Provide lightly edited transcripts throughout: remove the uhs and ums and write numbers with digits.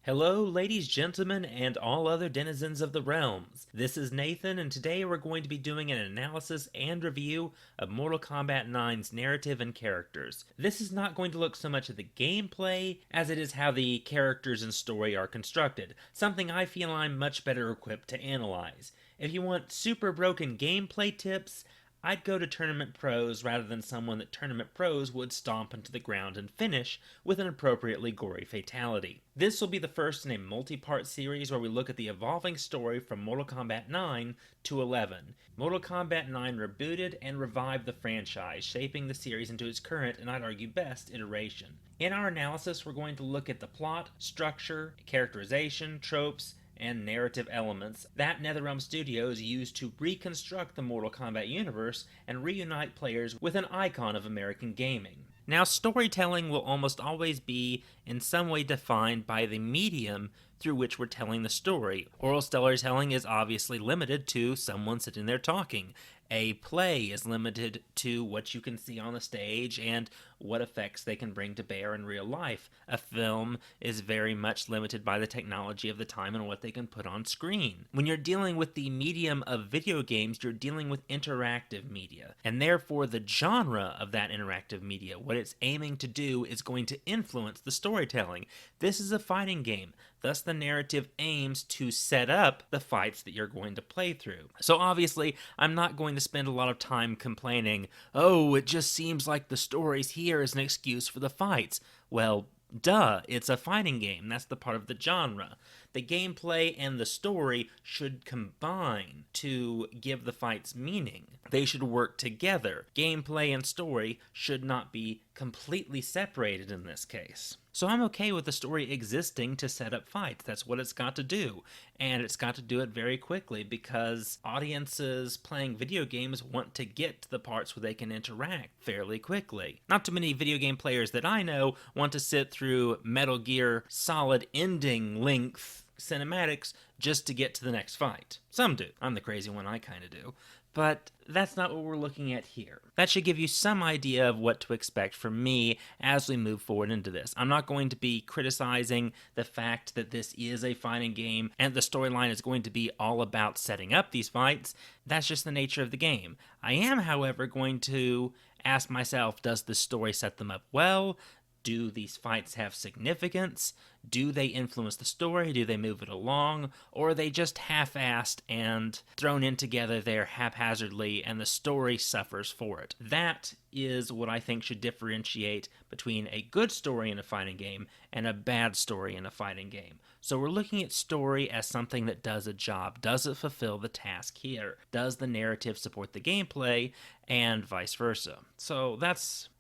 Hello, ladies, gentlemen, and all other denizens of the realms. This is Nathan, and today we're going to be doing an analysis and review of Mortal Kombat 9's narrative and characters. This is not going to look so much at the gameplay as it is how the characters and story are constructed, something I feel I'm much better equipped to analyze. If you want super broken gameplay tips, I'd go to Tournament Pros rather than someone that Tournament Pros would stomp into the ground and finish with an appropriately gory fatality. This will be the first in a multi-part series where we look at the evolving story from Mortal Kombat 9 to 11. Mortal Kombat 9 rebooted and revived the franchise, shaping the series into its current, and I'd argue best, iteration. In our analysis, we're going to look at the plot, structure, characterization, tropes, and narrative elements that NetherRealm Studios used to reconstruct the Mortal Kombat universe and reunite players with an icon of American gaming. Now, storytelling will almost always be in some way defined by the medium through which we're telling the story. Oral storytelling is obviously limited to someone sitting there talking. A play is limited to what you can see on the stage and what effects they can bring to bear in real life. A film is very much limited by the technology of the time and what they can put on screen. When you're dealing with the medium of video games, you're dealing with interactive media, and therefore the genre of that interactive media, what it's aiming to do, is going to influence the storytelling. This is a fighting game. Thus, the narrative aims to set up the fights that you're going to play through. So obviously, I'm not going to spend a lot of time complaining, oh, it just seems like the stories here is an excuse for the fights. Well, duh, it's a fighting game. That's the part of the genre. The gameplay and the story should combine to give the fights meaning. They should work together. Gameplay and story should not be completely separated in this case. So I'm okay with the story existing to set up fights. That's what it's got to do. And it's got to do it very quickly because audiences playing video games want to get to the parts where they can interact fairly quickly. Not too many video game players that I know want to sit through Metal Gear Solid ending length cinematics just to get to the next fight. Some do. I'm the crazy one, I kind of do. But that's not what we're looking at here. That should give you some idea of what to expect from me as we move forward into this. I'm not going to be criticizing the fact that this is a fighting game and the storyline is going to be all about setting up these fights. That's just the nature of the game. I am, however, going to ask myself, does the story set them up well? Do these fights have significance? Do they influence the story? Do they move it along? Or are they just half-assed and thrown in together there haphazardly and the story suffers for it? That is what I think should differentiate between a good story in a fighting game and a bad story in a fighting game. So we're looking at story as something that does a job. Does it fulfill the task here? Does the narrative support the gameplay? And vice versa. So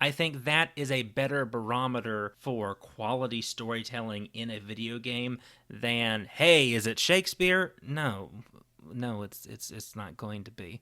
I think that is a better barometer for quality storytelling in a video game than, hey, is it Shakespeare? No, it's not going to be.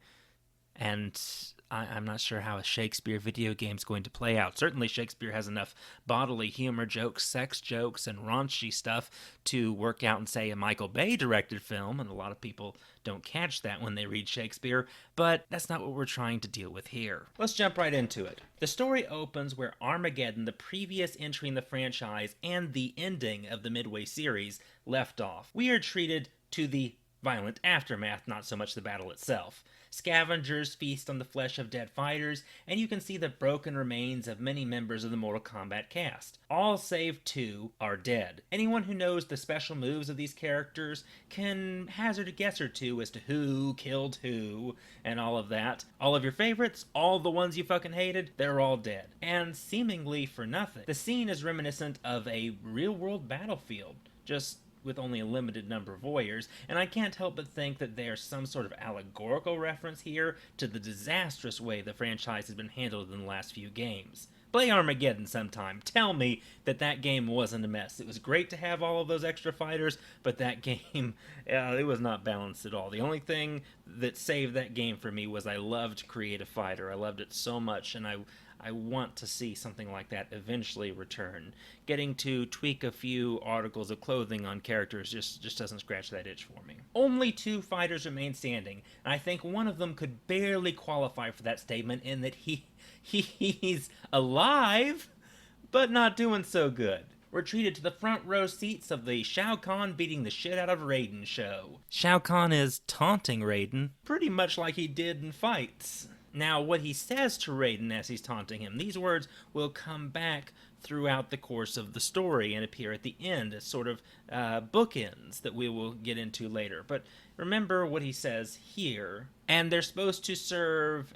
And I'm not sure how a Shakespeare video game is going to play out. Certainly Shakespeare has enough bodily humor jokes, sex jokes, and raunchy stuff to work out in, say, a Michael Bay directed film, and a lot of people don't catch that when they read Shakespeare, but that's not what we're trying to deal with here. Let's jump right into it. The story opens where Armageddon, the previous entry in the franchise and the ending of the Midway series, left off. We are treated to the violent aftermath, not so much the battle itself. Scavengers feast on the flesh of dead fighters, and you can see the broken remains of many members of the Mortal Kombat cast. All save 2 are dead. Anyone who knows the special moves of these characters can hazard a guess or two as to who killed who, and all of that. All of your favorites, all the ones you fucking hated, they're all dead. And seemingly for nothing. The scene is reminiscent of a real-world battlefield, just with only a limited number of warriors, and I can't help but think that there's some sort of allegorical reference here to the disastrous way the franchise has been handled in the last few games. Play Armageddon sometime. Tell me that that game wasn't a mess. It was great to have all of those extra fighters, but that game, it was not balanced at all. The only thing that saved that game for me was I loved Create a Fighter. I loved it so much, and I want to see something like that eventually return. Getting to tweak a few articles of clothing on characters just doesn't scratch that itch for me. Only 2 fighters remain standing, and I think one of them could barely qualify for that statement in that he's alive, but not doing so good. we're treated to the front row seats of the Shao Kahn beating the shit out of Raiden show. Shao Kahn is taunting Raiden, pretty much like he did in fights. Now, what he says to Raiden as he's taunting him, these words will come back throughout the course of the story and appear at the end as sort of bookends that we will get into later. But remember what he says here. And they're supposed to serve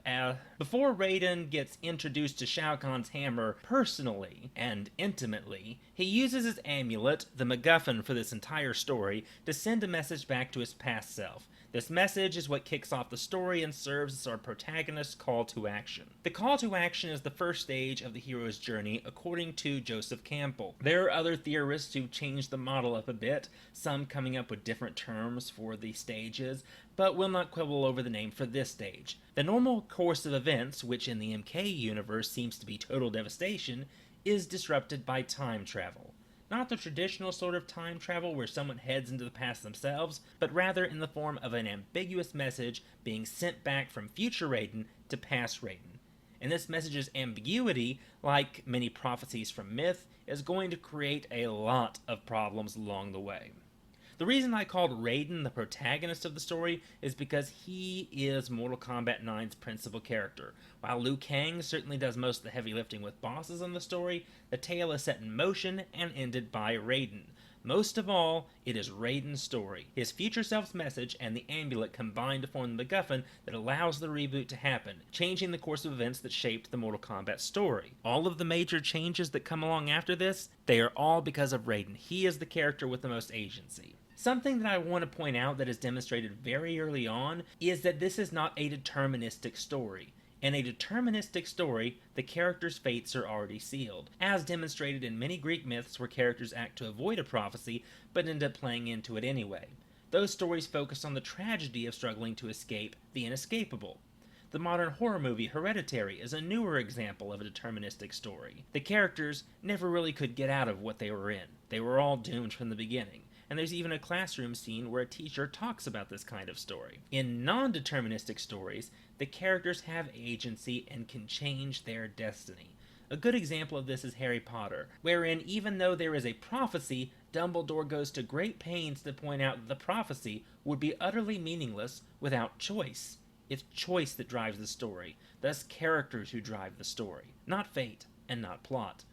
before Raiden gets introduced to Shao Kahn's hammer personally and intimately, he uses his amulet, the MacGuffin for this entire story, to send a message back to his past self. This message is what kicks off the story and serves as our protagonist's call to action. The call to action is the first stage of the hero's journey, according to Joseph Campbell. There are other theorists who've changed the model up a bit, some coming up with different terms for the stages, but we'll not quibble over the name for this stage. The normal course of events, which in the MK universe seems to be total devastation, is disrupted by time travel. Not the traditional sort of time travel where someone heads into the past themselves, but rather in the form of an ambiguous message being sent back from future Raiden to past Raiden. And this message's ambiguity, like many prophecies from myth, is going to create a lot of problems along the way. The reason I called Raiden the protagonist of the story is because he is Mortal Kombat 9's principal character. While Liu Kang certainly does most of the heavy lifting with bosses in the story, the tale is set in motion and ended by Raiden. Most of all, it is Raiden's story, his future self's message, and the amulet combined to form the MacGuffin that allows the reboot to happen, changing the course of events that shaped the Mortal Kombat story. All of the major changes that come along after this, they are all because of Raiden. He is the character with the most agency. Something that I want to point out that is demonstrated very early on is that this is not a deterministic story. In a deterministic story, the character's fates are already sealed, as demonstrated in many Greek myths where characters act to avoid a prophecy but end up playing into it anyway. Those stories focus on the tragedy of struggling to escape the inescapable. The modern horror movie Hereditary is a newer example of a deterministic story. The characters never really could get out of what they were in. They were all doomed from the beginning. And there's even a classroom scene where a teacher talks about this kind of story. In non-deterministic stories, the characters have agency and can change their destiny. A good example of this is Harry Potter, wherein even though there is a prophecy, Dumbledore goes to great pains to point out that the prophecy would be utterly meaningless without choice. It's choice that drives the story, thus characters who drive the story, not fate and not plot.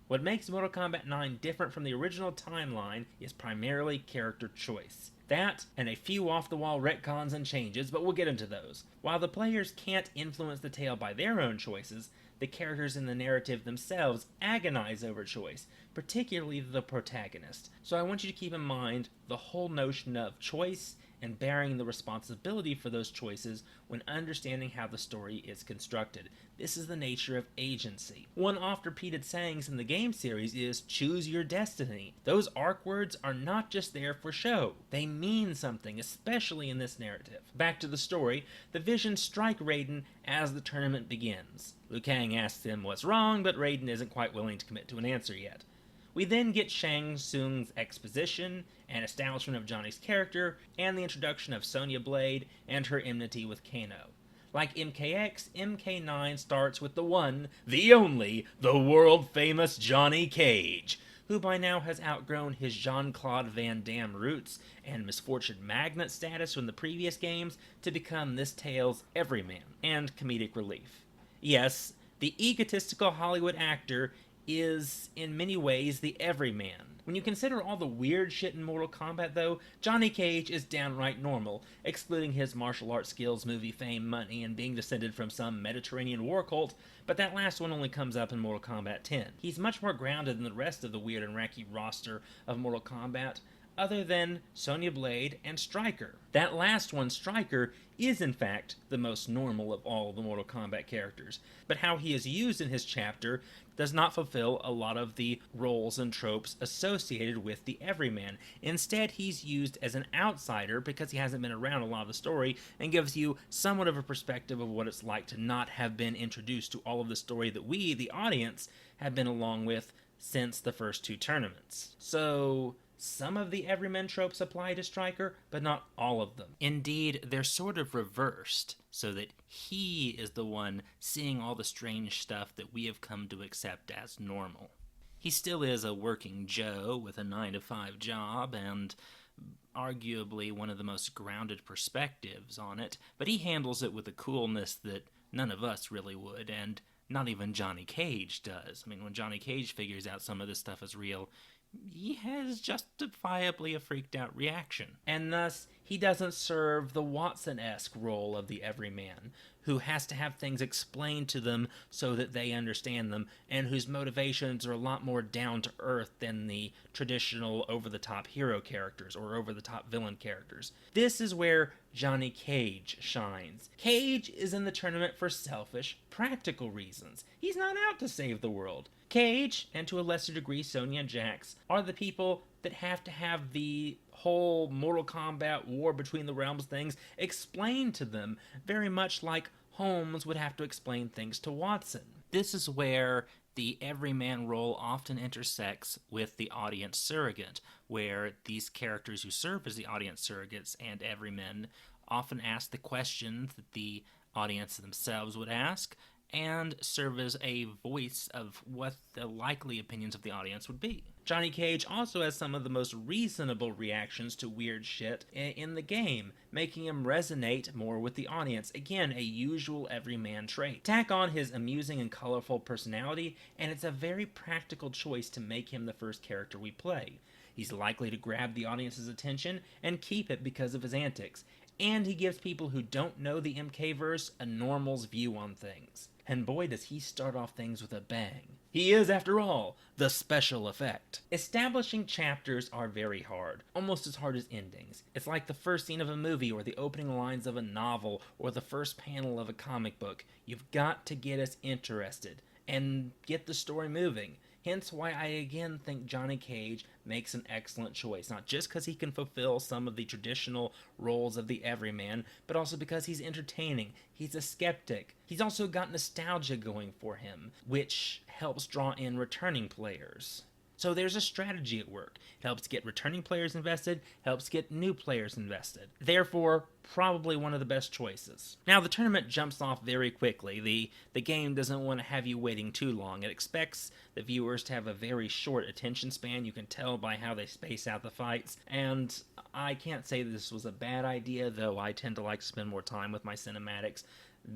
What makes Mortal Kombat 9 different from the original timeline is primarily character choice. That, and a few off-the-wall retcons and changes, but we'll get into those. While the players can't influence the tale by their own choices, the characters in the narrative themselves agonize over choice, particularly the protagonist. So I want you to keep in mind the whole notion of choice and bearing the responsibility for those choices when understanding how the story is constructed. This is the nature of agency. One oft-repeated sayings in the game series is, choose your destiny. Those arc words are not just there for show. They mean something, especially in this narrative. Back to the story, the visions strike Raiden as the tournament begins. Liu Kang asks him what's wrong, but Raiden isn't quite willing to commit to an answer yet. We then get Shang Tsung's exposition and establishment of Johnny's character, and the introduction of Sonya Blade and her enmity with Kano. Like MKX, MK9 starts with the one, the only, the world-famous Johnny Cage, who by now has outgrown his Jean-Claude Van Damme roots and misfortune magnet status from the previous games to become this tale's everyman and comedic relief. Yes, the egotistical Hollywood actor is, in many ways, the everyman. When you consider all the weird shit in Mortal Kombat, though, Johnny Cage is downright normal, excluding his martial arts skills, movie fame, money, and being descended from some Mediterranean war cult, but that last one only comes up in Mortal Kombat 10. He's much more grounded than the rest of the weird and wacky roster of Mortal Kombat, other than Sonya Blade and Stryker. That last one, Stryker, is in fact the most normal of all the Mortal Kombat characters, but how he is used in his chapter does not fulfill a lot of the roles and tropes associated with the everyman. Instead, he's used as an outsider because he hasn't been around a lot of the story and gives you somewhat of a perspective of what it's like to not have been introduced to all of the story that we, the audience, have been along with since the first two tournaments. So some of the everyman tropes apply to Stryker, but not all of them. Indeed, they're sort of reversed, so that he is the one seeing all the strange stuff that we have come to accept as normal. He still is a working Joe with a 9-to-5 job and arguably one of the most grounded perspectives on it, but he handles it with a coolness that none of us really would, and not even Johnny Cage does. I mean, when Johnny Cage figures out some of this stuff is real, he has justifiably a freaked out reaction. And thus, he doesn't serve the Watson-esque role of the everyman, who has to have things explained to them so that they understand them, and whose motivations are a lot more down to earth than the traditional over-the-top hero characters or over-the-top villain characters. This is where Johnny Cage shines. Cage is in the tournament for selfish, practical reasons. He's not out to save the world. Cage, and to a lesser degree Sonya Jax, are the people that have to have the whole Mortal Kombat War Between the Realms things explained to them, very much like Holmes would have to explain things to Watson. This is where the everyman role often intersects with the audience surrogate, where these characters who serve as the audience surrogates and everymen often ask the questions that the audience themselves would ask, and serve as a voice of what the likely opinions of the audience would be. Johnny Cage also has some of the most reasonable reactions to weird shit in the game, making him resonate more with the audience. Again, a usual everyman trait. Tack on his amusing and colorful personality, and it's a very practical choice to make him the first character we play. He's likely to grab the audience's attention and keep it because of his antics, and he gives people who don't know the MK-verse a normal's view on things. And boy, does he start off things with a bang. He is, after all, the special effect. Establishing chapters are very hard, almost as hard as endings. It's like the first scene of a movie or the opening lines of a novel or the first panel of a comic book. You've got to get us interested and get the story moving. Hence why I again think Johnny Cage makes an excellent choice, not just because he can fulfill some of the traditional roles of the everyman, but also because he's entertaining, he's a skeptic. He's also got nostalgia going for him, which helps draw in returning players. So there's a strategy at work. It helps get returning players invested, helps get new players invested. Therefore, probably one of the best choices. Now, the tournament jumps off very quickly. The game doesn't want to have you waiting too long. It expects the viewers to have a very short attention span. You can tell by how they space out the fights. And I can't say this was a bad idea, though I tend to like to spend more time with my cinematics.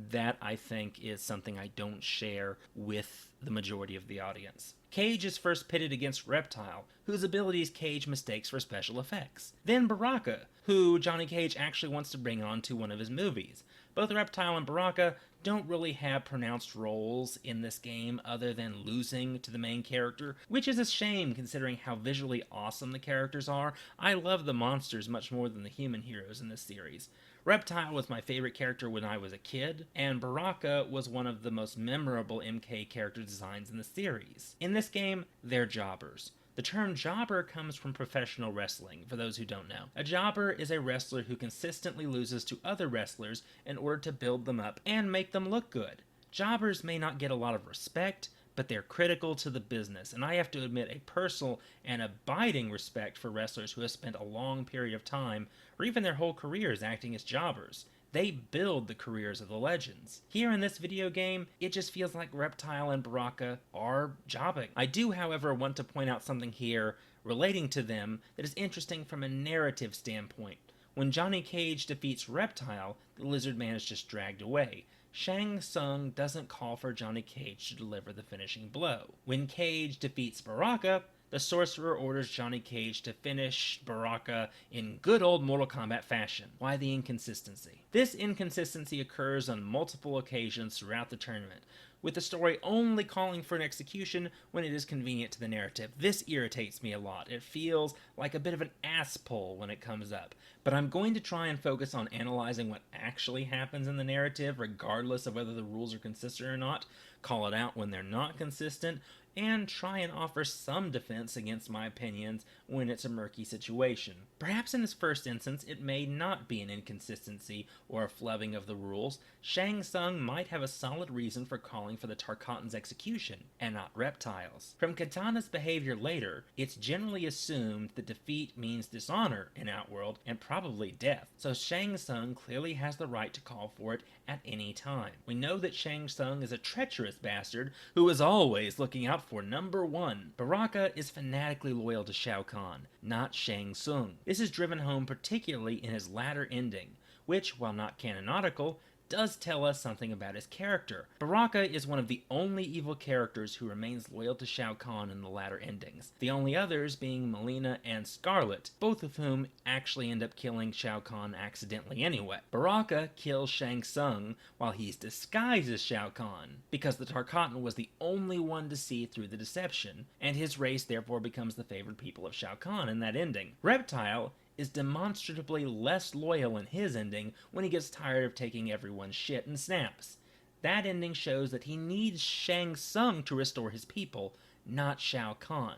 That, I think, is something I don't share with the majority of the audience. Cage is first pitted against Reptile, whose abilities Cage mistakes for special effects. Then Baraka, who Johnny Cage actually wants to bring on to one of his movies. Both Reptile and Baraka don't really have pronounced roles in this game other than losing to the main character, which is a shame considering how visually awesome the characters are. I love the monsters much more than the human heroes in this series. Reptile was my favorite character when I was a kid, and Baraka was one of the most memorable MK character designs in the series. In this game, they're jobbers. The term jobber comes from professional wrestling, for those who don't know. A jobber is a wrestler who consistently loses to other wrestlers in order to build them up and make them look good. Jobbers may not get a lot of respect, but they're critical to the business, and I have to admit a personal and abiding respect for wrestlers who have spent a long period of time, or even their whole careers, acting as jobbers. They build the careers of the legends. Here in this video game, it just feels like Reptile and Baraka are jobbing. I do, however, want to point out something here relating to them that is interesting from a narrative standpoint. When Johnny Cage defeats Reptile, the Lizard Man is just dragged away. Shang Tsung doesn't call for Johnny Cage to deliver the finishing blow. When Cage defeats Baraka, the sorcerer orders Johnny Cage to finish Baraka in good old Mortal Kombat fashion. Why the inconsistency? This inconsistency occurs on multiple occasions throughout the tournament, with the story only calling for an execution when it is convenient to the narrative. This irritates me a lot. It feels like a bit of an ass pull when it comes up. But I'm going to try and focus on analyzing what actually happens in the narrative, regardless of whether the rules are consistent or not, call it out when they're not consistent, and try and offer some defense against my opinions when it's a murky situation. Perhaps in this first instance, it may not be an inconsistency or a flubbing of the rules. Shang Tsung might have a solid reason for calling for the Tarkatan's execution, and not Reptile's. From Katana's behavior later, it's generally assumed that defeat means dishonor in Outworld, and probably death, so Shang Tsung clearly has the right to call for it at any time. We know that Shang Tsung is a treacherous bastard who is always looking out off for number 1. Baraka is fanatically loyal to Shao Kahn, not Shang Tsung. This is driven home particularly in his latter ending, which, while not canonical, does tell us something about his character. Baraka is one of the only evil characters who remains loyal to Shao Kahn in the latter endings, the only others being Melina and Scarlet, both of whom actually end up killing Shao Kahn accidentally anyway. Baraka kills Shang Tsung while he's disguised as Shao Kahn, because the Tarkatan was the only one to see through the deception, and his race therefore becomes the favored people of Shao Kahn in that ending. Reptile is demonstrably less loyal in his ending when he gets tired of taking everyone's shit and snaps. That ending shows that he needs Shang Tsung to restore his people, not Shao Kahn.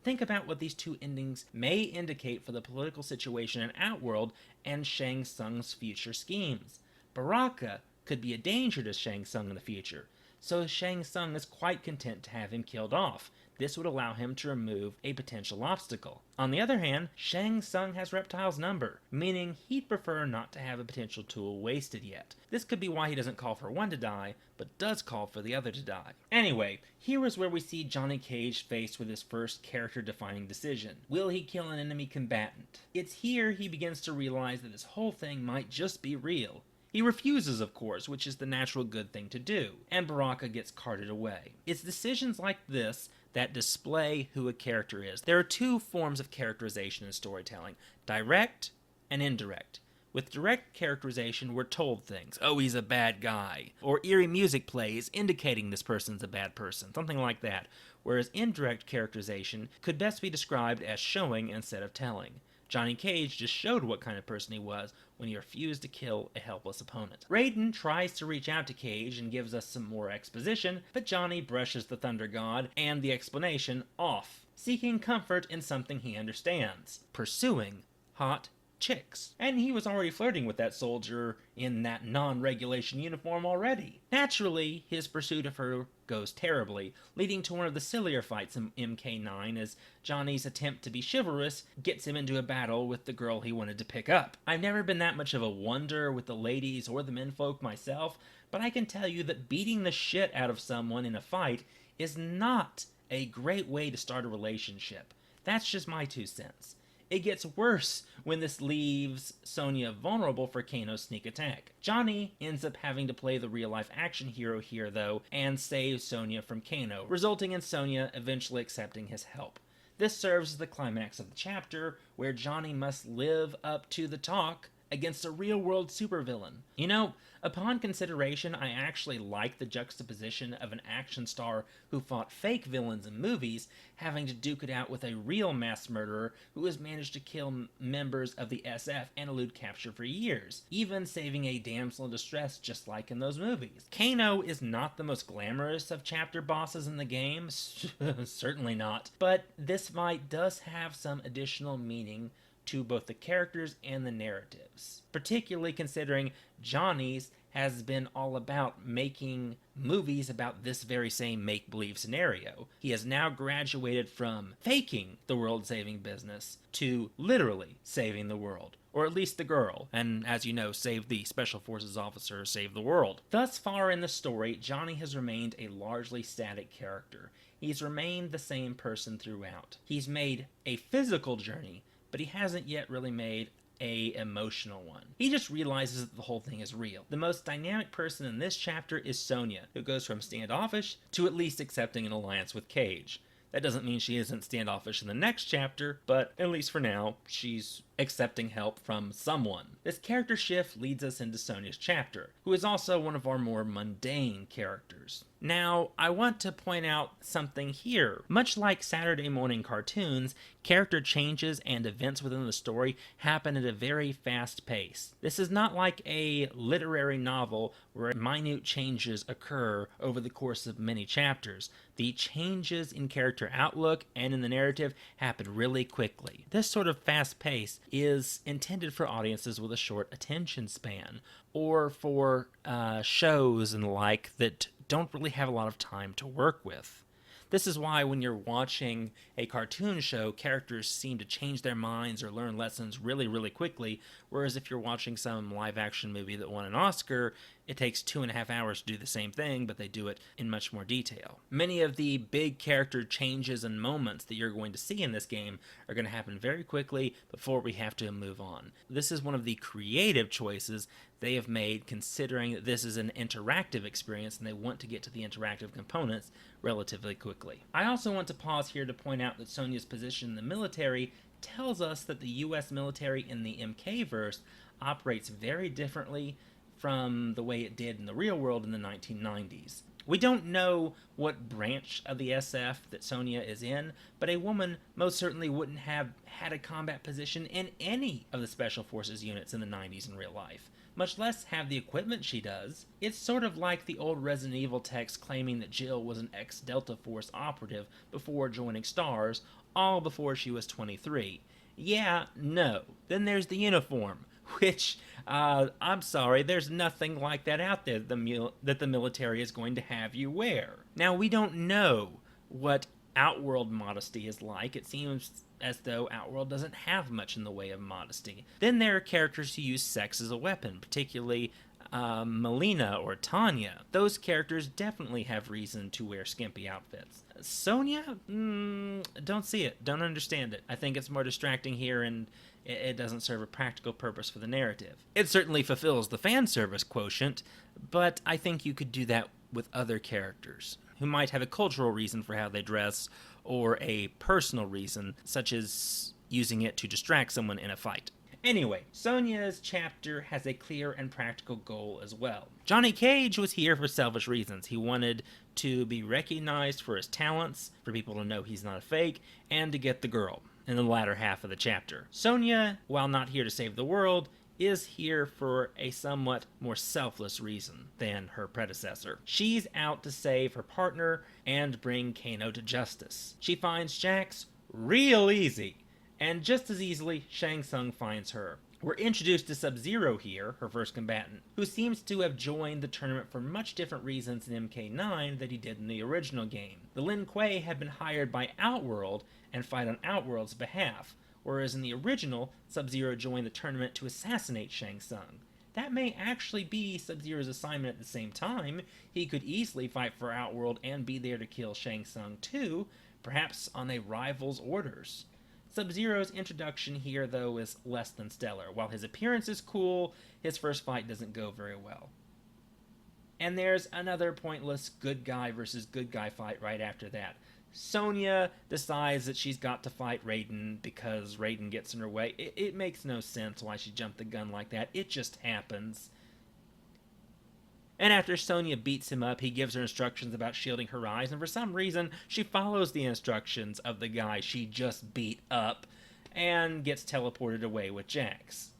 Think about what these two endings may indicate for the political situation in Outworld and Shang Tsung's future schemes. Baraka could be a danger to Shang Tsung in the future, so Shang Tsung is quite content to have him killed off. This would allow him to remove a potential obstacle. On the other hand, Shang Tsung has Reptile's number, meaning he'd prefer not to have a potential tool wasted yet. This could be why he doesn't call for one to die, but does call for the other to die. Anyway, here is where we see Johnny Cage faced with his first character-defining decision. Will he kill an enemy combatant? It's here he begins to realize that this whole thing might just be real. He refuses, of course, which is the natural good thing to do, and Baraka gets carted away. It's decisions like this that display who a character is. There are two forms of characterization in storytelling, direct and indirect. With direct characterization, we're told things. Oh, he's a bad guy. Or eerie music plays indicating this person's a bad person. Something like that. Whereas indirect characterization could best be described as showing instead of telling. Johnny Cage just showed what kind of person he was when he refused to kill a helpless opponent. Raiden tries to reach out to Cage and gives us some more exposition, but Johnny brushes the Thunder God and the explanation off, seeking comfort in something he understands, pursuing hot chicks. And he was already flirting with that soldier in that non-regulation uniform already. Naturally, his pursuit of her goes terribly, leading to one of the sillier fights in MK9 as Johnny's attempt to be chivalrous gets him into a battle with the girl he wanted to pick up. I've never been that much of a wonder with the ladies or the menfolk myself, but I can tell you that beating the shit out of someone in a fight is not a great way to start a relationship. That's just my 2 cents. It gets worse when this leaves Sonya vulnerable for Kano's sneak attack. Johnny ends up having to play the real-life action hero here, though, and save Sonya from Kano, resulting in Sonya eventually accepting his help. This serves as the climax of the chapter, where Johnny must live up to the talk against a real-world supervillain. You know, upon consideration, I actually like the juxtaposition of an action star who fought fake villains in movies having to duke it out with a real mass murderer who has managed to kill members of the SF and elude capture for years, even saving a damsel in distress just like in those movies. Kano is not the most glamorous of chapter bosses in the game, certainly not, but this fight does have some additional meaning to both the characters and the narratives, particularly considering Johnny's has been all about making movies about this very same make-believe scenario. He has now graduated from faking the world-saving business to literally saving the world. Or at least the girl, and as you know, save the Special Forces officer, save the world. Thus far in the story, Johnny has remained a largely static character. He's remained the same person throughout. He's made a physical journey, but he hasn't yet really made a emotional one. He just realizes that the whole thing is real. The most dynamic person in this chapter is Sonya, who goes from standoffish to at least accepting an alliance with Cage. That doesn't mean she isn't standoffish in the next chapter, but at least for now, she's accepting help from someone. This character shift leads us into Sonya's chapter, who is also one of our more mundane characters. Now, I want to point out something here. Much like Saturday morning cartoons, character changes and events within the story happen at a very fast pace. This is not like a literary novel where minute changes occur over the course of many chapters. The changes in character outlook and in the narrative happen really quickly. This sort of fast pace is intended for audiences with a short attention span, or for shows and the like that don't really have a lot of time to work with. This is why when you're watching a cartoon show, characters seem to change their minds or learn lessons really, really quickly, whereas if you're watching some live-action movie that won an Oscar, It takes 2.5 hours to do the same thing, but they do it in much more detail. Many of the big character changes and moments that you're going to see in this game are going to happen very quickly before we have to move on. This is one of the creative choices they have made, considering that this is an interactive experience and they want to get to the interactive components relatively quickly. I also want to pause here to point out that Sonya's position in the military tells us that the US military in the MK-verse operates very differently from the way it did in the real world in the 1990s. We don't know what branch of the SF that Sonya is in, but a woman most certainly wouldn't have had a combat position in any of the Special Forces units in the 90s in real life, much less have the equipment she does. It's sort of like the old Resident Evil text claiming that Jill was an ex-Delta Force operative before joining STARS, all before she was 23. Yeah, no. Then there's the uniform, which, I'm sorry, there's nothing like that out there that the military is going to have you wear. Now, we don't know what Outworld modesty is like. It seems as though Outworld doesn't have much in the way of modesty. Then there are characters who use sex as a weapon, particularly Melina or Tanya. Those characters definitely have reason to wear skimpy outfits. Sonya? Don't see it. Don't understand it. I think it's more distracting here and it doesn't serve a practical purpose for the narrative. It certainly fulfills the fan service quotient, but I think you could do that with other characters who might have a cultural reason for how they dress or a personal reason, such as using it to distract someone in a fight. Anyway, Sonya's chapter has a clear and practical goal as well. Johnny Cage was here for selfish reasons. He wanted to be recognized for his talents, for people to know he's not a fake, and to get the girl in the latter half of the chapter. Sonya, while not here to save the world, is here for a somewhat more selfless reason than her predecessor. She's out to save her partner and bring Kano to justice. She finds Jax real easy, and just as easily, Shang Tsung finds her. We're introduced to Sub-Zero here, her first combatant, who seems to have joined the tournament for much different reasons in MK9 than he did in the original game. The Lin Kuei had been hired by Outworld and fight on Outworld's behalf, whereas in the original, Sub-Zero joined the tournament to assassinate Shang Tsung. That may actually be Sub-Zero's assignment at the same time. He could easily fight for Outworld and be there to kill Shang Tsung too, perhaps on a rival's orders. Sub-Zero's introduction here, though, is less than stellar. While his appearance is cool, his first fight doesn't go very well. And there's another pointless good guy versus good guy fight right after that. Sonya decides that she's got to fight Raiden because Raiden gets in her way. It makes no sense why she jumped the gun like that. It just happens. And after Sonya beats him up, he gives her instructions about shielding her eyes, and for some reason, she follows the instructions of the guy she just beat up and gets teleported away with Jax.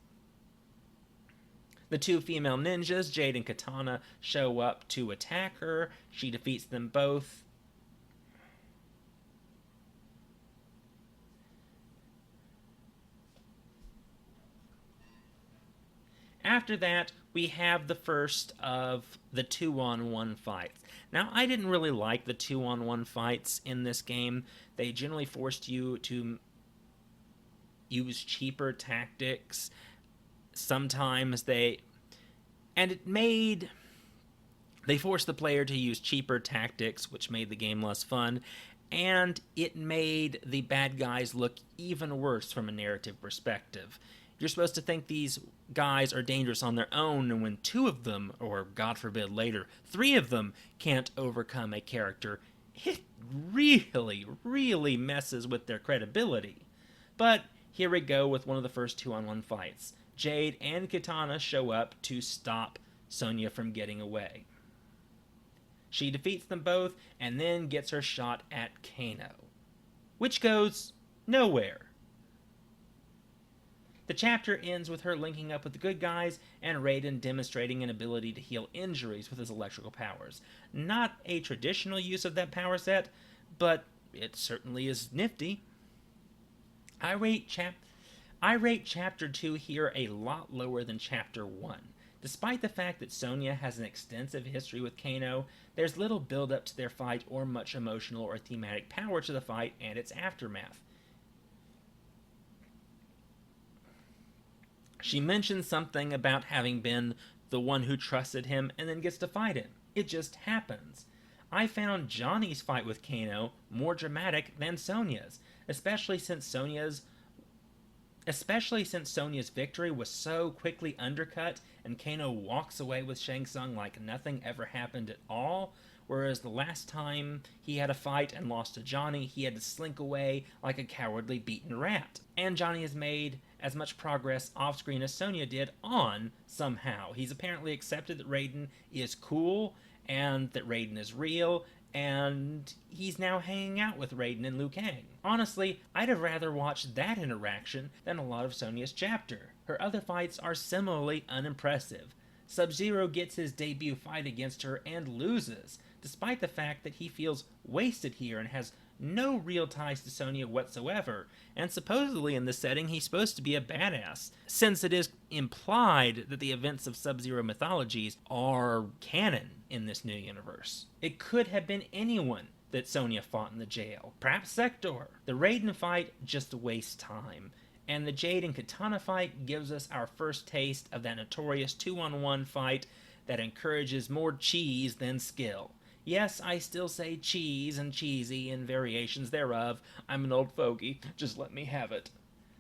The two female ninjas, Jade and Katana, show up to attack her. She defeats them both. After that, we have the first of the 2-on-1 fights. Now, I didn't really like the 2-on-1 fights in this game. They generally forced you to use cheaper tactics. Sometimes they forced the player to use cheaper tactics, which made the game less fun, and it made the bad guys look even worse from a narrative perspective. You're supposed to think these guys are dangerous on their own, and when two of them, or God forbid later, three of them can't overcome a character, it really, really messes with their credibility. But here we go with one of the first 2-on-1 fights. Jade and Katana show up to stop Sonya from getting away. She defeats them both, and then gets her shot at Kano, which goes nowhere. The chapter ends with her linking up with the good guys and Raiden demonstrating an ability to heal injuries with his electrical powers. Not a traditional use of that power set, but it certainly is nifty. I rate Chapter 2 here a lot lower than Chapter 1. Despite the fact that Sonya has an extensive history with Kano, there's little build-up to their fight or much emotional or thematic power to the fight and its aftermath. She mentions something about having been the one who trusted him and then gets to fight him. It just happens. I found Johnny's fight with Kano more dramatic than Sonya's, especially since Sonya's victory was so quickly undercut and Kano walks away with Shang Tsung like nothing ever happened at all, whereas the last time he had a fight and lost to Johnny, he had to slink away like a cowardly beaten rat. And Johnny has made as much progress off-screen as Sonya did on somehow. He's apparently accepted that Raiden is cool and that Raiden is real, and he's now hanging out with Raiden and Liu Kang. Honestly, I'd have rather watched that interaction than a lot of Sonya's chapter. Her other fights are similarly unimpressive. Sub-Zero gets his debut fight against her and loses, despite the fact that he feels wasted here and has no real ties to Sonya whatsoever, and supposedly in this setting he's supposed to be a badass, since it is implied that the events of Sub-Zero mythologies are canon in this new universe. It could have been anyone that Sonya fought in the jail, perhaps Sector. The Raiden fight just wastes time, and the Jade and Katana fight gives us our first taste of that notorious 2-on-1 fight that encourages more cheese than skill. Yes, I still say cheese and cheesy and variations thereof. I'm an old fogey, just let me have it.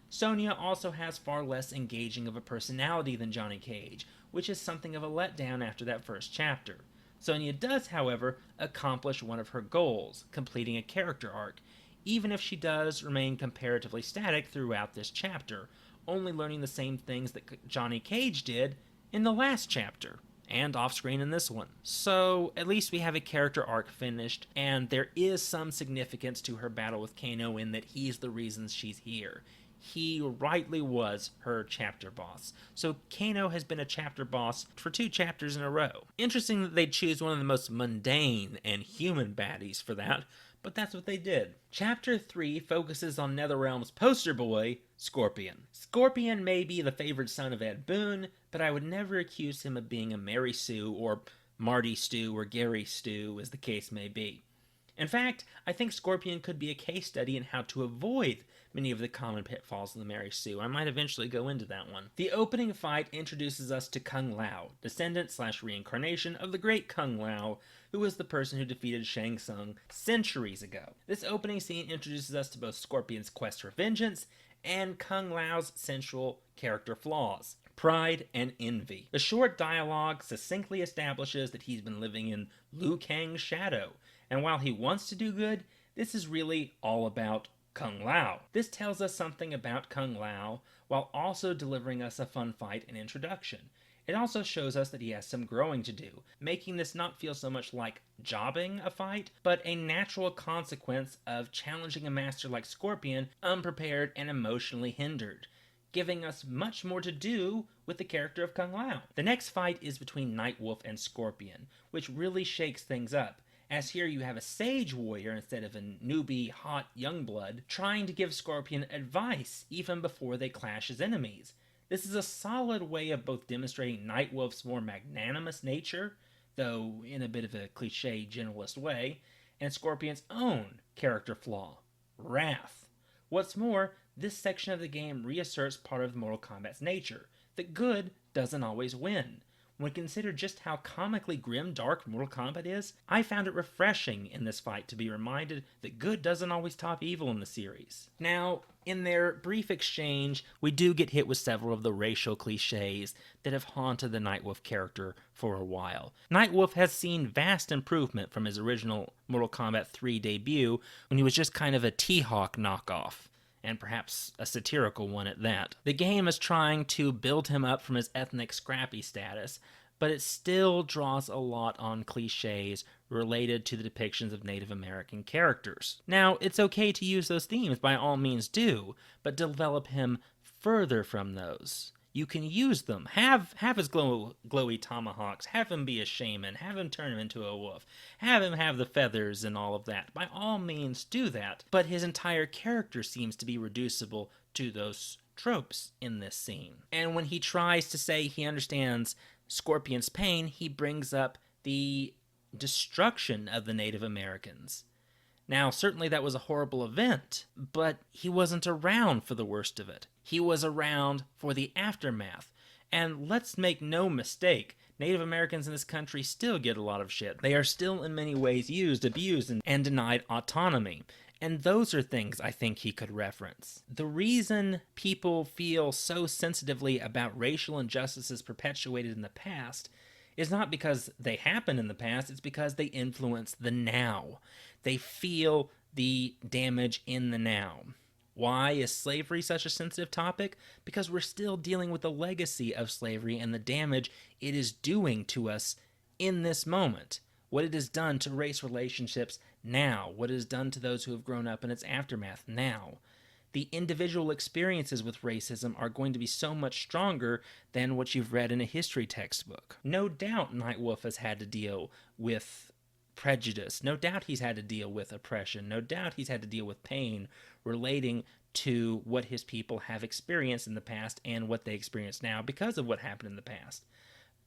Sonya also has far less engaging of a personality than Johnny Cage, which is something of a letdown after that first chapter. Sonya does, however, accomplish one of her goals, completing a character arc, even if she does remain comparatively static throughout this chapter, only learning the same things that Johnny Cage did in the last chapter, and off-screen in this one. So, at least we have a character arc finished, and there is some significance to her battle with Kano in that he's the reason she's here. He rightly was her chapter boss. So Kano has been a chapter boss for 2 chapters in a row. Interesting that they choose one of the most mundane and human baddies for that, but that's what they did. Chapter 3 focuses on NetherRealm's poster boy, Scorpion. Scorpion may be the favored son of Ed Boon, but I would never accuse him of being a Mary Sue or Marty Stew or Gary Stew, as the case may be. In fact, I think Scorpion could be a case study in how to avoid many of the common pitfalls of the Mary Sue. I might eventually go into that one. The opening fight introduces us to Kung Lao, descendant/reincarnation of the great Kung Lao, who was the person who defeated Shang Tsung centuries ago. This opening scene introduces us to both Scorpion's quest for vengeance and Kung Lao's central character flaws: pride and envy. The short dialogue succinctly establishes that he's been living in Liu Kang's shadow, and while he wants to do good, this is really all about Kung Lao. This tells us something about Kung Lao, while also delivering us a fun fight and introduction. It also shows us that he has some growing to do, making this not feel so much like jobbing a fight, but a natural consequence of challenging a master like Scorpion, unprepared and emotionally hindered, giving us much more to do with the character of Kung Lao. The next fight is between Nightwolf and Scorpion, which really shakes things up, as here you have a sage warrior instead of a newbie hot youngblood trying to give Scorpion advice even before they clash as enemies. This is a solid way of both demonstrating Nightwolf's more magnanimous nature, though in a bit of a cliche generalist way, and Scorpion's own character flaw, wrath. What's more, this section of the game reasserts part of Mortal Kombat's nature, that good doesn't always win. When considered just how comically grim dark Mortal Kombat is, I found it refreshing in this fight to be reminded that good doesn't always top evil in the series. Now, in their brief exchange, we do get hit with several of the racial cliches that have haunted the Nightwolf character for a while. Nightwolf has seen vast improvement from his original Mortal Kombat 3 debut, when he was just kind of a T-Hawk knockoff, and perhaps a satirical one at that. The game is trying to build him up from his ethnic scrappy status, but it still draws a lot on cliches related to the depictions of Native American characters. Now, it's okay to use those themes, by all means do, but develop him further from those. You can use them. Have his glowy tomahawks. Have him be a shaman. Have him turn him into a wolf. Have him have the feathers and all of that. By all means, do that. But his entire character seems to be reducible to those tropes in this scene. And when he tries to say he understands Scorpion's pain, he brings up the destruction of the Native Americans. Now, certainly that was a horrible event, but he wasn't around for the worst of it. He was around for the aftermath. And let's make no mistake, Native Americans in this country still get a lot of shit. They are still in many ways used, abused, and denied autonomy. And those are things I think he could reference. The reason people feel so sensitively about racial injustices perpetuated in the past is not because they happened in the past, it's because they influence the now. They feel the damage in the now. Why is slavery such a sensitive topic? Because we're still dealing with the legacy of slavery and the damage it is doing to us in this moment. What it has done to race relationships now. What it has done to those who have grown up in its aftermath now. The individual experiences with racism are going to be so much stronger than what you've read in a history textbook. No doubt Nightwolf has had to deal with prejudice. No doubt he's had to deal with oppression. No doubt he's had to deal with pain relating to what his people have experienced in the past and what they experience now because of what happened in the past.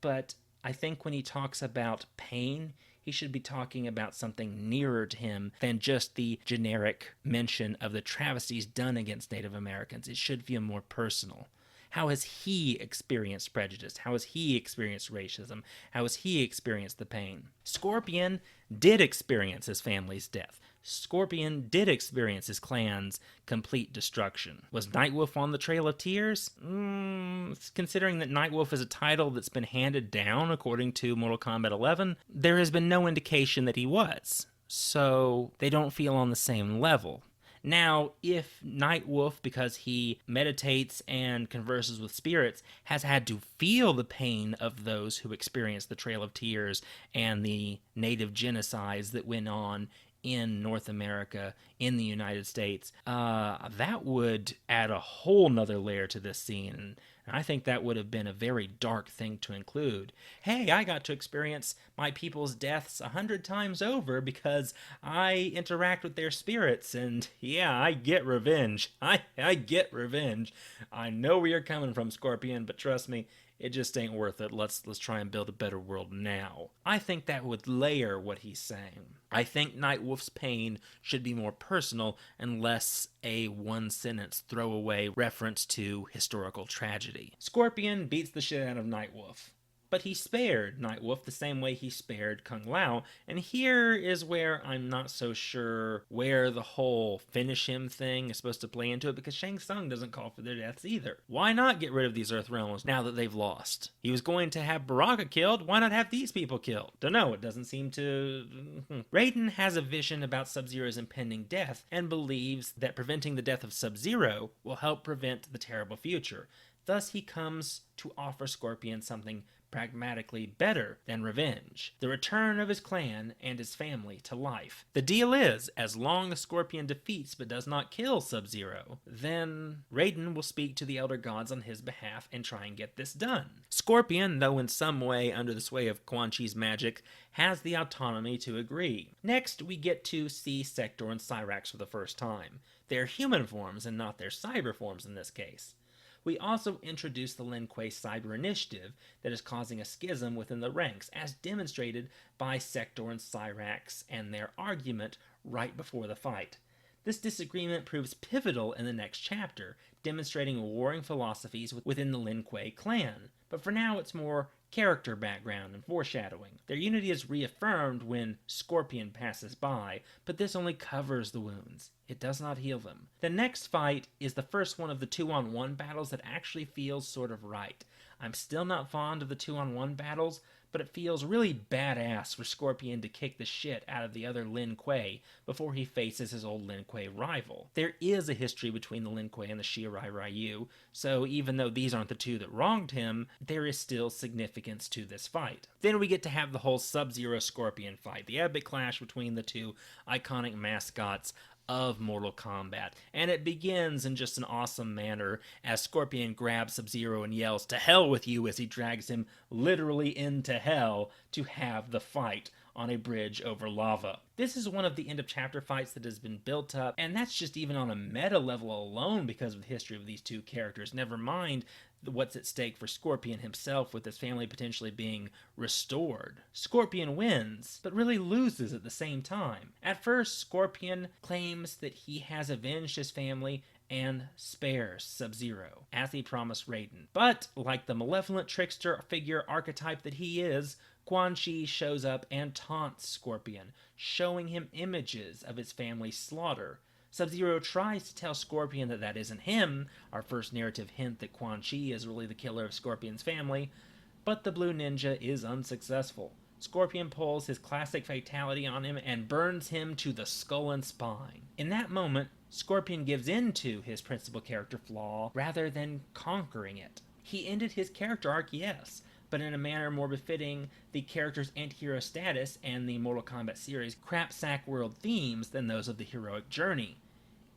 But I think when he talks about pain, he should be talking about something nearer to him than just the generic mention of the travesties done against Native Americans. It should feel more personal. How has he experienced prejudice? How has he experienced racism? How has he experienced the pain? Scorpion did experience his family's death. Scorpion did experience his clan's complete destruction. Was Nightwolf on the Trail of Tears? Considering that Nightwolf is a title that's been handed down according to Mortal Kombat 11, there has been no indication that he was. So they don't feel on the same level. Now, if Nightwolf, because he meditates and converses with spirits, has had to feel the pain of those who experienced the Trail of Tears and the native genocides that went on in North America, in the United States, that would add a whole nother layer to this scene. And I think that would have been a very dark thing to include. Hey, I got to experience my people's deaths 100 times over because I interact with their spirits, and yeah, I get revenge. I get revenge. I know where you're coming from, Scorpion, but trust me, it just ain't worth it. Let's try and build a better world now. I think that would layer what he's saying. I think Nightwolf's pain should be more personal and less a one-sentence throwaway reference to historical tragedy. Scorpion beats the shit out of Nightwolf. But he spared Nightwolf the same way he spared Kung Lao, and here is where I'm not so sure where the whole finish him thing is supposed to play into it, because Shang Tsung doesn't call for their deaths either. Why not get rid of these Earth Realms now that they've lost? He was going to have Baraka killed, why not have these people killed? Dunno, it doesn't seem to... Raiden has a vision about Sub-Zero's impending death, and believes that preventing the death of Sub-Zero will help prevent the terrible future. Thus he comes to offer Scorpion something pragmatically better than revenge: the return of his clan and his family to life. The deal is, as long as Scorpion defeats but does not kill Sub-Zero, then Raiden will speak to the Elder Gods on his behalf and try and get this done. Scorpion, though in some way under the sway of Quan Chi's magic, has the autonomy to agree. Next, we get to see Sector and Cyrax for the first time. They're human forms and not their cyber forms in this case. We also introduce the Lin Kuei Cyber Initiative that is causing a schism within the ranks, as demonstrated by Sector and Cyrax and their argument right before the fight. This disagreement proves pivotal in the next chapter, demonstrating warring philosophies within the Lin Kuei clan, but for now it's more character background and foreshadowing. Their unity is reaffirmed when Scorpion passes by, but this only covers the wounds. It does not heal them. The next fight is the first one of the 2-on-1 battles that actually feels sort of right. I'm still not fond of the 2-on-1 battles, but it feels really badass for Scorpion to kick the shit out of the other Lin Kuei before he faces his old Lin Kuei rival. There is a history between the Lin Kuei and the Shirai Ryu, so even though these aren't the two that wronged him, there is still significance to this fight. Then we get to have the whole Sub-Zero Scorpion fight, the epic clash between the two iconic mascots of Mortal Kombat, and it begins in just an awesome manner as Scorpion grabs Sub-Zero and yells, "To hell with you," as he drags him literally into hell to have the fight on a bridge over lava. This is one of the end of chapter fights that has been built up, and that's just even on a meta level alone because of the history of these two characters, never mind what's at stake for Scorpion himself with his family potentially being restored. Scorpion wins, but really loses at the same time. At first, Scorpion claims that he has avenged his family and spares Sub-Zero, as he promised Raiden. But, like the malevolent trickster figure archetype that he is, Quan Chi shows up and taunts Scorpion, showing him images of his family's slaughter. Sub-Zero tries to tell Scorpion that that isn't him, our first narrative hint that Quan Chi is really the killer of Scorpion's family, but the Blue Ninja is unsuccessful. Scorpion pulls his classic fatality on him and burns him to the skull and spine. In that moment, Scorpion gives in to his principal character flaw rather than conquering it. He ended his character arc, yes, but in a manner more befitting the character's anti-hero status and the Mortal Kombat series' crapsack world themes than those of the heroic journey.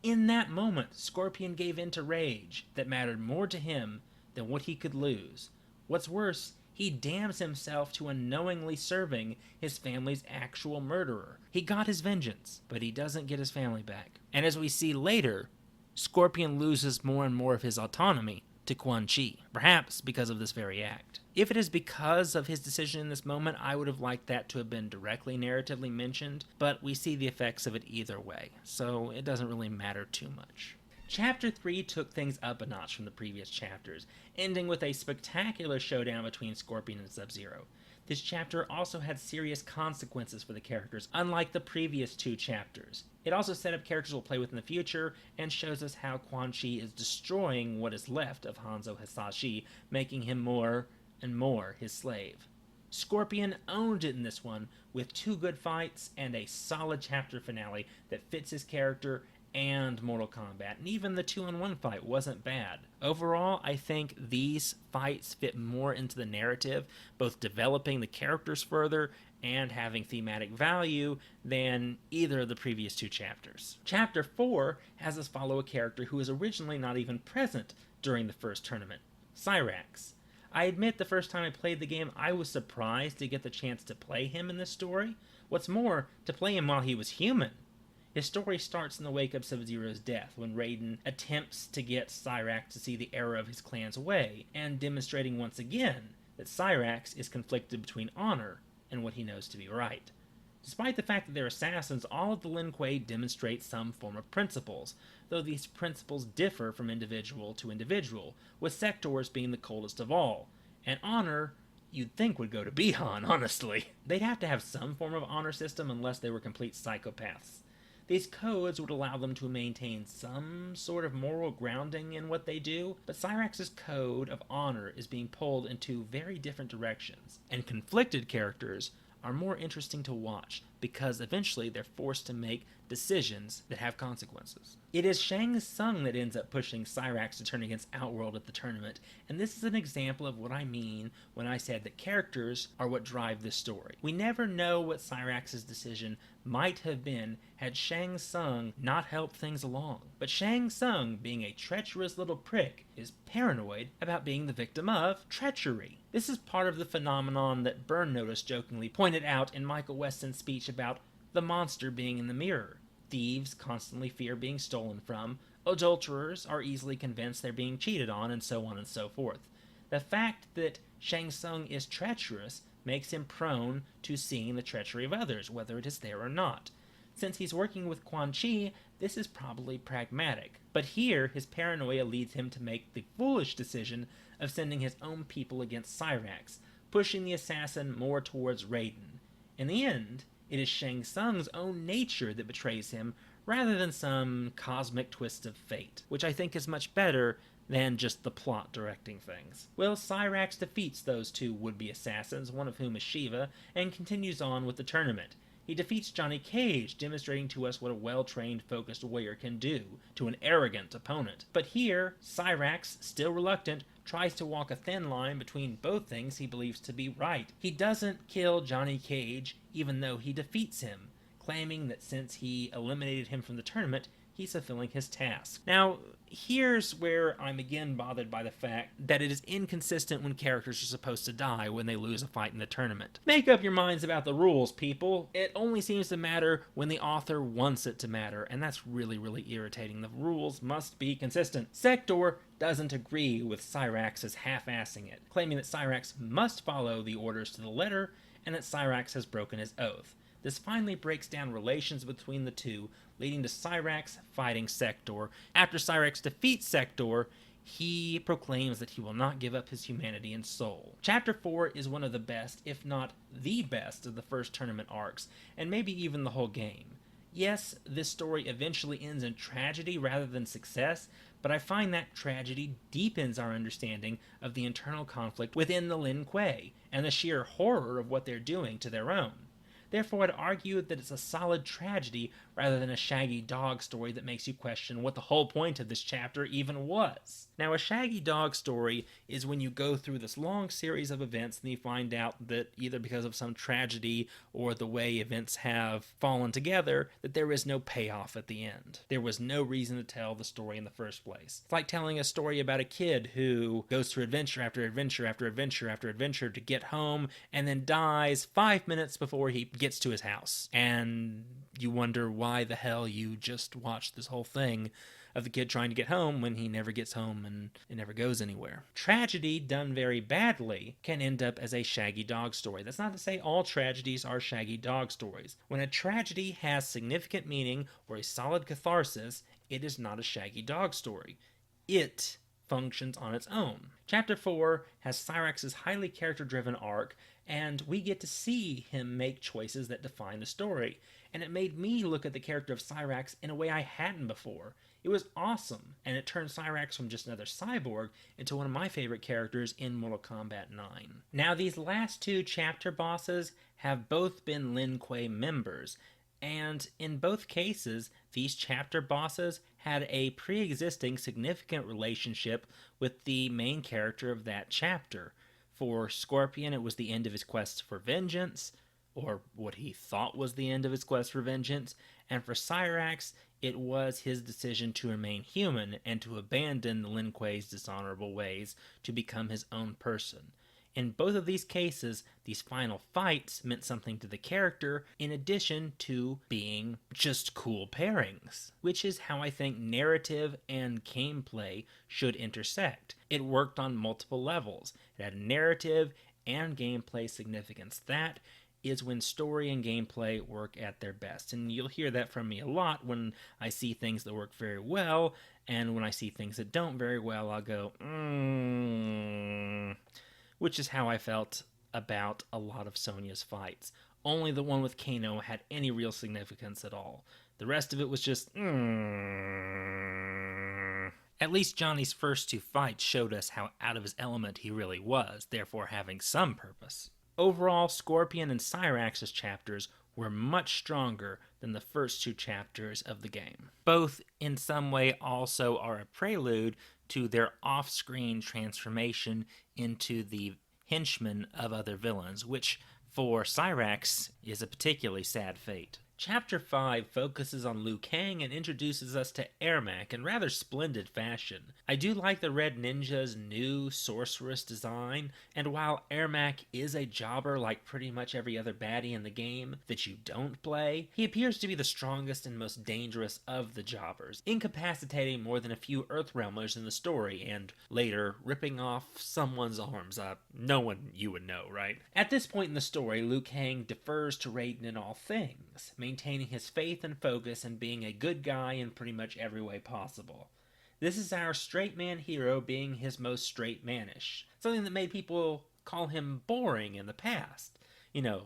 In that moment, Scorpion gave in to rage that mattered more to him than what he could lose. What's worse, he damns himself to unknowingly serving his family's actual murderer. He got his vengeance, but he doesn't get his family back. And as we see later, Scorpion loses more and more of his autonomy to Quan Chi, perhaps because of this very act. If it is because of his decision in this moment, I would have liked that to have been directly narratively mentioned, but we see the effects of it either way, so it doesn't really matter too much. Chapter 3 took things up a notch from the previous chapters, ending with a spectacular showdown between Scorpion and Sub-Zero. This chapter also had serious consequences for the characters, unlike the previous two chapters. It also set up characters we'll play with in the future, and shows us how Quan Chi is destroying what is left of Hanzo Hasashi, making him more and more his slave. Scorpion owned it in this one, with 2 good fights and a solid chapter finale that fits his character and Mortal Kombat, and even the 2-on-1 fight wasn't bad. Overall, I think these fights fit more into the narrative, both developing the characters further and having thematic value than either of the previous 2 chapters. Chapter 4 has us follow a character who was originally not even present during the first tournament, Cyrax. I admit the first time I played the game, I was surprised to get the chance to play him in this story. What's more, to play him while he was human. His story starts in the wake of Sub-Zero's death, when Raiden attempts to get Cyrax to see the error of his clan's way, and demonstrating once again that Cyrax is conflicted between honor and what he knows to be right. Despite the fact that they're assassins, all of the Lin Kuei demonstrate some form of principles, though these principles differ from individual to individual, with Sector's being the coldest of all, and honor you'd think would go to Bihan, honestly. They'd have to have some form of honor system unless they were complete psychopaths. These codes would allow them to maintain some sort of moral grounding in what they do, but Cyrax's code of honor is being pulled in 2 very different directions, and conflicted characters are more interesting to watch because eventually they're forced to make decisions that have consequences. It is Shang Tsung that ends up pushing Cyrax to turn against Outworld at the tournament, and this is an example of what I mean when I said that characters are what drive this story. We never know what Cyrax's decision might have been had Shang Tsung not helped things along. But Shang Tsung, being a treacherous little prick, is paranoid about being the victim of treachery. This is part of the phenomenon that Burn Notice jokingly pointed out in Michael Weston's speech about the monster being in the mirror. Thieves constantly fear being stolen from, adulterers are easily convinced they're being cheated on, and so on and so forth. The fact that Shang Tsung is treacherous makes him prone to seeing the treachery of others, whether it is there or not. Since he's working with Quan Chi, this is probably pragmatic. But here, his paranoia leads him to make the foolish decision of sending his own people against Cyrax, pushing the assassin more towards Raiden. In the end, it is Shang Tsung's own nature that betrays him, rather than some cosmic twist of fate, which I think is much better than just the plot directing things. Well, Cyrax defeats those 2 would-be assassins, one of whom is Shiva, and continues on with the tournament. He defeats Johnny Cage, demonstrating to us what a well-trained, focused warrior can do to an arrogant opponent. But here, Cyrax, still reluctant, tries to walk a thin line between both things he believes to be right. He doesn't kill Johnny Cage, even though he defeats him, claiming that since he eliminated him from the tournament, he's fulfilling his task. Now, here's where I'm again bothered by the fact that it is inconsistent when characters are supposed to die when they lose a fight in the tournament. Make up your minds about the rules, people. It only seems to matter when the author wants it to matter, and that's really, really irritating. The rules must be consistent. Sector doesn't agree with Cyrax's half-assing it, claiming that Cyrax must follow the orders to the letter, and that Cyrax has broken his oath. This finally breaks down relations between the two, leading to Cyrax fighting Sector. After Cyrax defeats Sector, he proclaims that he will not give up his humanity and soul. Chapter 4 is one of the best, if not the best, of the first tournament arcs, and maybe even the whole game. Yes, this story eventually ends in tragedy rather than success, but I find that tragedy deepens our understanding of the internal conflict within the Lin Kuei, and the sheer horror of what they're doing to their own. Therefore, I'd argue that it's a solid tragedy rather than a shaggy dog story that makes you question what the whole point of this chapter even was. Now, a shaggy dog story is when you go through this long series of events and you find out that either because of some tragedy or the way events have fallen together, that there is no payoff at the end. There was no reason to tell the story in the first place. It's like telling a story about a kid who goes through adventure after adventure after adventure after adventure to get home and then dies 5 minutes before he gets to his house. And you wonder why the hell you just watched this whole thing of the kid trying to get home when he never gets home and it never goes anywhere. Tragedy done very badly can end up as a shaggy dog story. That's not to say all tragedies are shaggy dog stories. When a tragedy has significant meaning or a solid catharsis, it is not a shaggy dog story. It functions on its own. Chapter 4 has Cyrax's highly character-driven arc, and we get to see him make choices that define the story. And it made me look at the character of Cyrax in a way I hadn't before. It was awesome, and it turned Cyrax from just another cyborg into one of my favorite characters in Mortal Kombat 9. Now, these last two chapter bosses have both been Lin Kuei members, and in both cases, these chapter bosses had a pre-existing significant relationship with the main character of that chapter. For Scorpion, it was the end of his quest for vengeance, or what he thought was the end of his quest for vengeance, and for Cyrax, it was his decision to remain human and to abandon the Lin Kuei's dishonorable ways to become his own person. In both of these cases, these final fights meant something to the character in addition to being just cool pairings, which is how I think narrative and gameplay should intersect. It worked on multiple levels. It had narrative and gameplay significance. That is when story and gameplay work at their best. And you'll hear that from me a lot when I see things that work very well, and when I see things that don't very well, I'll go, which is how I felt about a lot of Sonya's fights. Only the one with Kano had any real significance at all. The rest of it was just, At least Johnny's first two fights showed us how out of his element he really was, therefore having some purpose. Overall, Scorpion and Cyrax's chapters were much stronger than the first two chapters of the game. Both, in some way, also are a prelude to their off-screen transformation into the henchmen of other villains, which, for Cyrax, is a particularly sad fate. Chapter 5 focuses on Liu Kang and introduces us to Ermac in rather splendid fashion. I do like the Red Ninja's new sorceress design, and while Ermac is a jobber like pretty much every other baddie in the game that you don't play, he appears to be the strongest and most dangerous of the jobbers, incapacitating more than a few Earthrealmers in the story, and later ripping off someone's arms. No one you would know, right? At this point in the story, Liu Kang defers to Raiden in all things, maintaining his faith and focus and being a good guy in pretty much every way possible. This is our straight man hero being his most straight manish, something that made people call him boring in the past,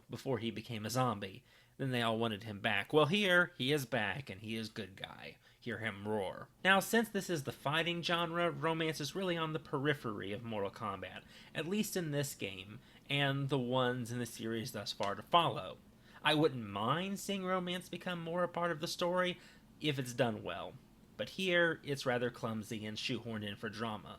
before he became a zombie. Then they all wanted him back. Well, here, he is back, and he is good guy. Hear him roar. Now, since this is the fighting genre, romance is really on the periphery of Mortal Kombat, at least in this game, and the ones in the series thus far to follow. I wouldn't mind seeing romance become more a part of the story if it's done well, but here it's rather clumsy and shoehorned in for drama.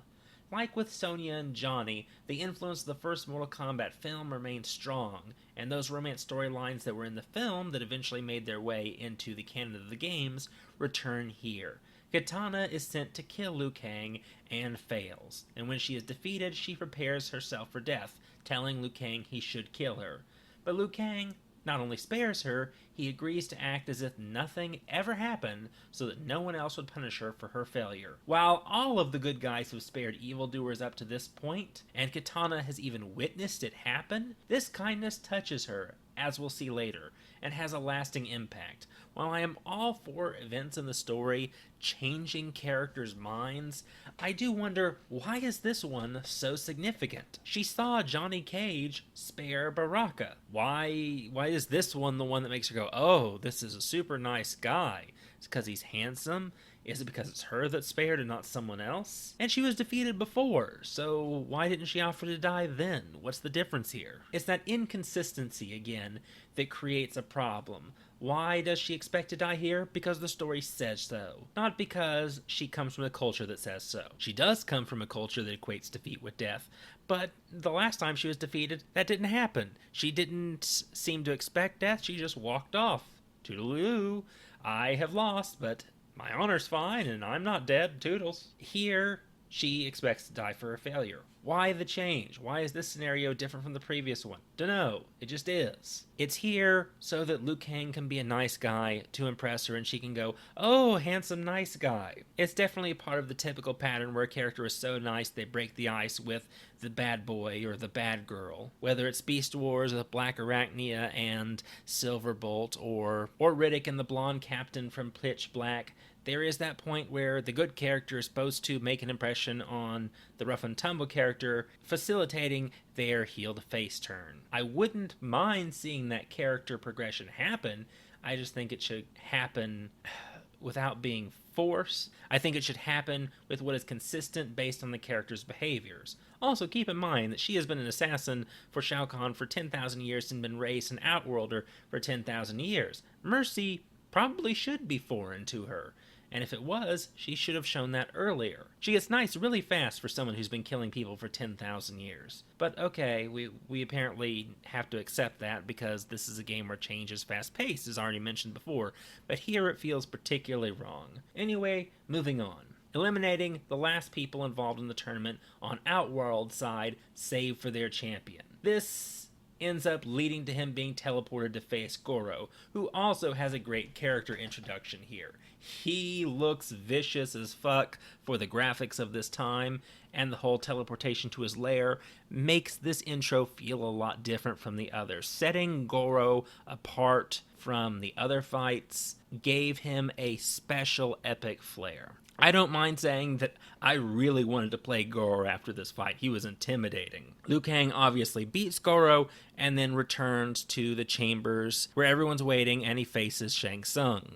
Like with Sonya and Johnny, the influence of the first Mortal Kombat film remains strong, and those romance storylines that were in the film that eventually made their way into the canon of the games return here. Kitana is sent to kill Liu Kang and fails, and when she is defeated, she prepares herself for death, telling Liu Kang he should kill her. But Liu Kang not only spares her, he agrees to act as if nothing ever happened so that no one else would punish her for her failure. While all of the good guys have spared evildoers up to this point, and Katana has even witnessed it happen, this kindness touches her, as we'll see later, and has a lasting impact. While I am all for events in the story changing characters' minds, I do wonder, why is this one so significant? She saw Johnny Cage spare Baraka. Why is this one the one that makes her go, oh, this is a super nice guy? It's because he's handsome? Is it because it's her that spared and not someone else? And she was defeated before, so why didn't she offer to die then? What's the difference here? It's that inconsistency, again, that creates a problem. Why does she expect to die here? Because the story says so. Not because she comes from a culture that says so. She does come from a culture that equates defeat with death, but the last time she was defeated, that didn't happen. She didn't seem to expect death, she just walked off. Toodaloo, I have lost, but my honor's fine, and I'm not dead, toodles. Here, she expects to die for her failure. Why the change? Why is this scenario different from the previous one? Dunno, it just is. It's here so that Liu Kang can be a nice guy to impress her and she can go, oh, handsome nice guy. It's definitely part of the typical pattern where a character is so nice they break the ice with the bad boy or the bad girl. Whether it's Beast Wars with Black Arachnia and Silverbolt or Riddick and the blonde captain from Pitch Black, there is that point where the good character is supposed to make an impression on the rough and tumble character, facilitating their heel-to-face turn. I wouldn't mind seeing that character progression happen. I just think it should happen without being forced. I think it should happen with what is consistent based on the character's behaviors. Also, keep in mind that she has been an assassin for Shao Kahn for 10,000 years and been raised an Outworlder for 10,000 years. Mercy probably should be foreign to her. And if it was, she should have shown that earlier. She gets nice really fast for someone who's been killing people for 10,000 years. But okay, we apparently have to accept that because this is a game where change is fast-paced, as already mentioned before. But here it feels particularly wrong. Anyway, moving on. Eliminating the last people involved in the tournament on Outworld side, save for their champion. This ends up leading to him being teleported to face Goro, who also has a great character introduction here. He looks vicious as fuck for the graphics of this time, and the whole teleportation to his lair makes this intro feel a lot different from the others. Setting Goro apart from the other fights gave him a special epic flair. I don't mind saying that I really wanted to play Goro after this fight. He was intimidating. Liu Kang obviously beats Goro and then returns to the chambers where everyone's waiting and he faces Shang Tsung.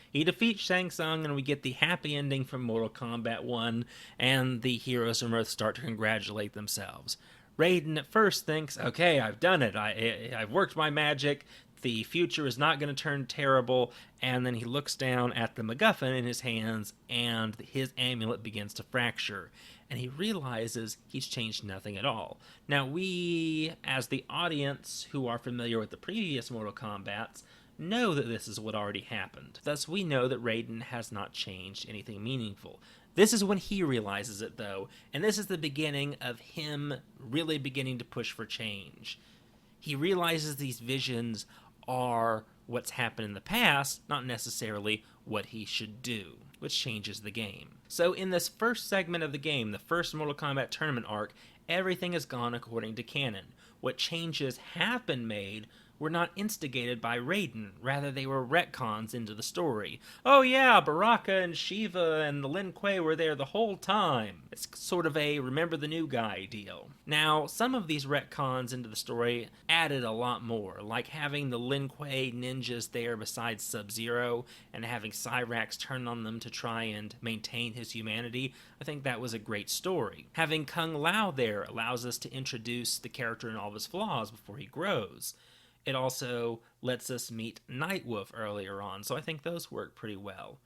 He defeats Shang Tsung and we get the happy ending from Mortal Kombat 1 and the heroes from Earth start to congratulate themselves. Raiden at first thinks, okay, I've done it. I've worked my magic. The future is not going to turn terrible, and then he looks down at the MacGuffin in his hands, and his amulet begins to fracture, and he realizes he's changed nothing at all. Now we, as the audience who are familiar with the previous Mortal Kombats, know that this is what already happened. Thus we know that Raiden has not changed anything meaningful. This is when he realizes it, though, and this is the beginning of him really beginning to push for change. He realizes these visions are what's happened in the past, not necessarily what he should do, which changes the game. So in this first segment of the game, the first Mortal Kombat tournament arc, everything has gone according to canon. What changes have been made were not instigated by Raiden, rather they were retcons into the story. Oh yeah, Baraka and Shiva and the Lin Kuei were there the whole time. It's sort of a remember the new guy deal. Now, some of these retcons into the story added a lot more, like having the Lin Kuei ninjas there besides Sub-Zero, and having Cyrax turn on them to try and maintain his humanity. I think that was a great story. Having Kung Lao there allows us to introduce the character and all of his flaws before he grows. It also lets us meet Nightwolf earlier on, so I think those work pretty well.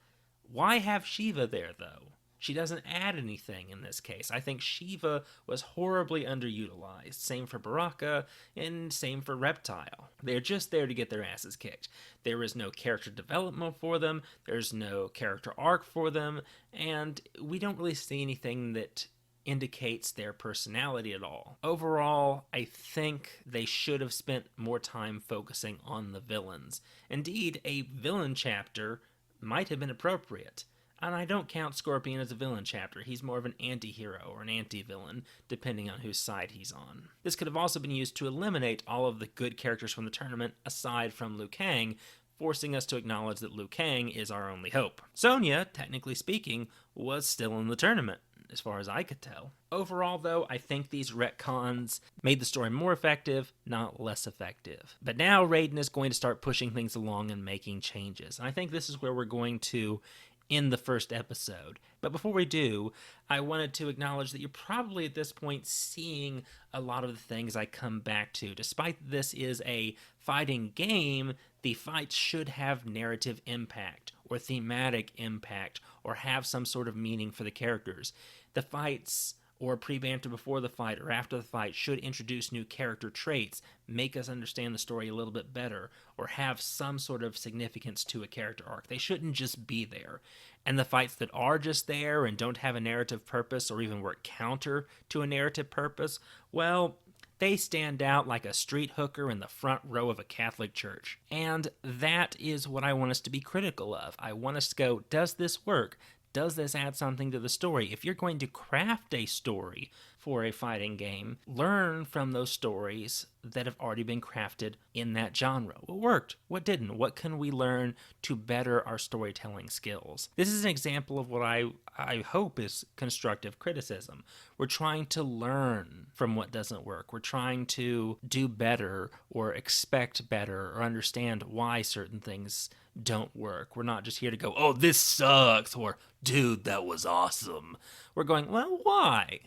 Why have Shiva there, though? She doesn't add anything in this case. I think Shiva was horribly underutilized. Same for Baraka, and same for Reptile. They're just there to get their asses kicked. There is no character development for them, there's no character arc for them, and we don't really see anything that indicates their personality at all. Overall, I think they should have spent more time focusing on the villains. Indeed, a villain chapter might have been appropriate. And I don't count Scorpion as a villain chapter. He's more of an anti-hero or an anti-villain, depending on whose side he's on. This could have also been used to eliminate all of the good characters from the tournament, aside from Liu Kang, forcing us to acknowledge that Liu Kang is our only hope. Sonya, technically speaking, was still in the tournament, as far as I could tell. Overall, though, I think these retcons made the story more effective, not less effective. But now Raiden is going to start pushing things along and making changes. And I think this is where we're going to end the first episode. But before we do, I wanted to acknowledge that you're probably at this point seeing a lot of the things I come back to. Despite this is a fighting game, the fights should have narrative impact or thematic impact or have some sort of meaning for the characters. The fights or pre-banter before the fight or after the fight should introduce new character traits, make us understand the story a little bit better, or have some sort of significance to a character arc. They shouldn't just be there. And the fights that are just there and don't have a narrative purpose or even work counter to a narrative purpose, well, they stand out like a street hooker in the front row of a Catholic church. And that is what I want us to be critical of. I want us to go, does this work? Does this add something to the story? If you're going to craft a story for a fighting game, learn from those stories that have already been crafted in that genre. What worked? What didn't? What can we learn to better our storytelling skills? This is an example of what I hope is constructive criticism. We're trying to learn from what doesn't work. We're trying to do better or expect better or understand why certain things don't work. We're not just here to go, oh, this sucks, or dude, that was awesome. We're going, well, why?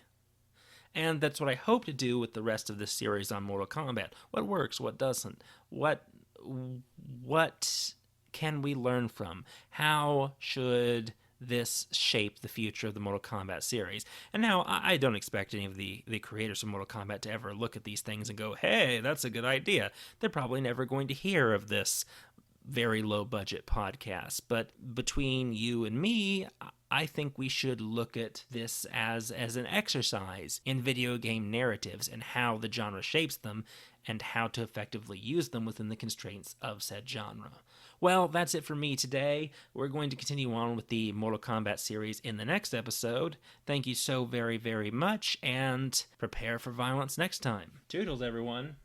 And that's what I hope to do with the rest of this series on Mortal Kombat. What works? What doesn't? What can we learn from? How should this shape the future of the Mortal Kombat series? And now, I don't expect any of the creators of Mortal Kombat to ever look at these things and go, hey, that's a good idea. They're probably never going to hear of this very low budget podcast. But between you and me, I think we should look at this as an exercise in video game narratives and how the genre shapes them and how to effectively use them within the constraints of said genre. Well, that's it for me today. We're going to continue on with the Mortal Kombat series in the next episode. Thank you so very, very much, and prepare for violence next time. Toodles, everyone.